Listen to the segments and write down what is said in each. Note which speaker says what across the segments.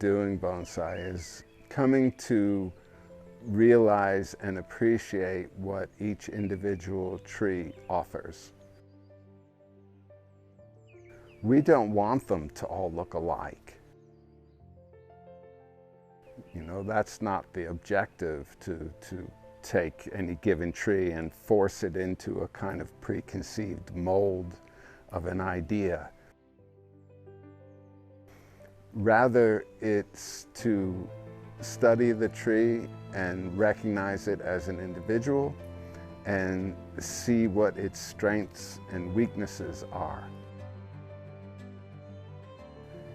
Speaker 1: doing bonsai is coming to realize and appreciate what each individual tree offers. We don't want them to all look alike. You know, that's not the objective, to take any given tree and force it into a kind of preconceived mold of an idea. Rather, it's to study the tree and recognize it as an individual and see what its strengths and weaknesses are,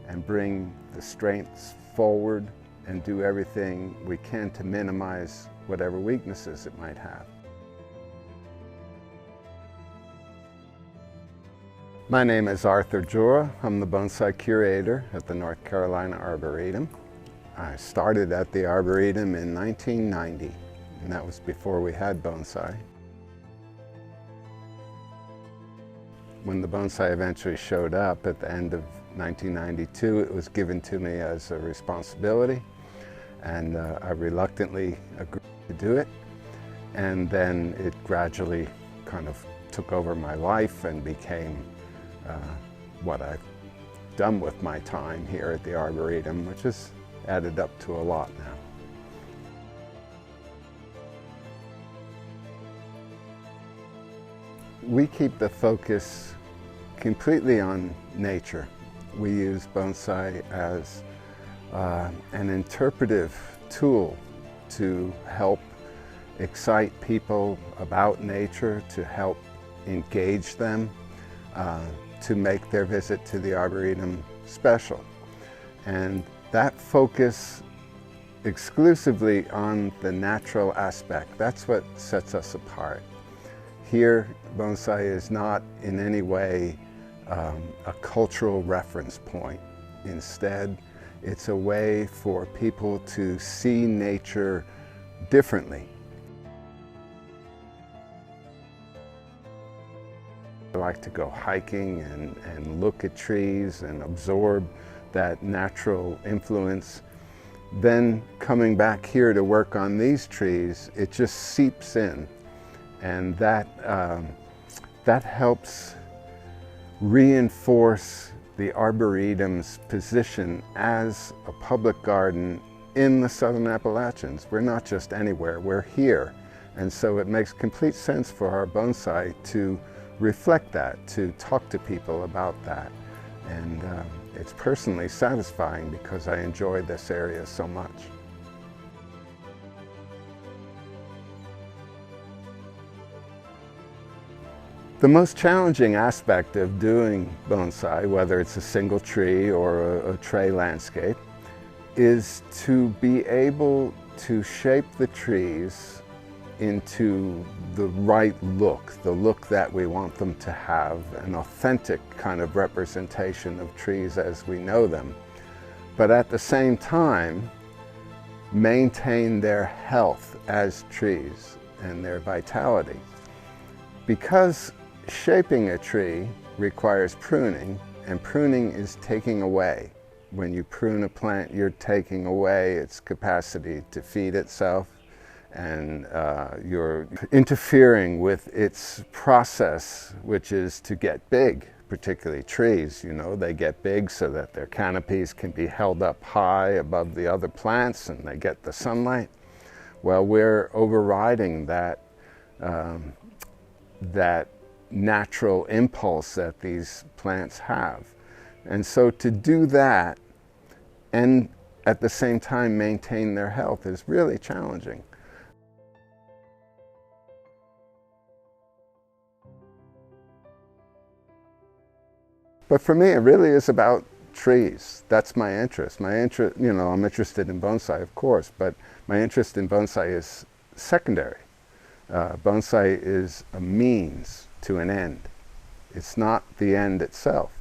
Speaker 1: and bring the strengths forward and do everything we can to minimize whatever weaknesses it might have. My name is Arthur Joura. I'm the bonsai curator at the North Carolina Arboretum. I started at the Arboretum in 1990, and that was before we had bonsai. When the bonsai eventually showed up at the end of 1992, it was given to me as a responsibility, and I reluctantly agreed to do it. And then it gradually kind of took over my life and became what I've done with my time here at the Arboretum, which has added up to a lot now. We keep the focus completely on nature. We use bonsai as an interpretive tool to help excite people about nature, to help engage them, to make their visit to the Arboretum special. And that focus exclusively on the natural aspect, that's what sets us apart. Here, bonsai is not in any way a cultural reference point. Instead, it's a way for people to see nature differently. I like to go hiking and look at trees and absorb that natural influence. Then coming back here to work on these trees, it just seeps in, and that helps reinforce the Arboretum's position as a public garden in the Southern Appalachians. We're not just anywhere, we're here. And so it makes complete sense for our bonsai to reflect that, to talk to people about that. And it's personally satisfying because I enjoy this area so much. The most challenging aspect of doing bonsai, whether it's a single tree or a tray landscape, is to be able to shape the trees into the right look, the look that we want them to have, an authentic kind of representation of trees as we know them, but at the same time maintain their health as trees and their vitality. Because shaping a tree requires pruning, and pruning is taking away. When you prune a plant, you're taking away its capacity to feed itself, and you're interfering with its process, which is to get big. Particularly trees, you know, they get big so that their canopies can be held up high above the other plants and they get the sunlight. Well, we're overriding that natural impulse that these plants have. And so to do that and at the same time maintain their health is really challenging. But for me, it really is about trees. That's my interest. You know, I'm interested in bonsai, of course, but my interest in bonsai is secondary. Bonsai is a means to an end. It's not the end itself.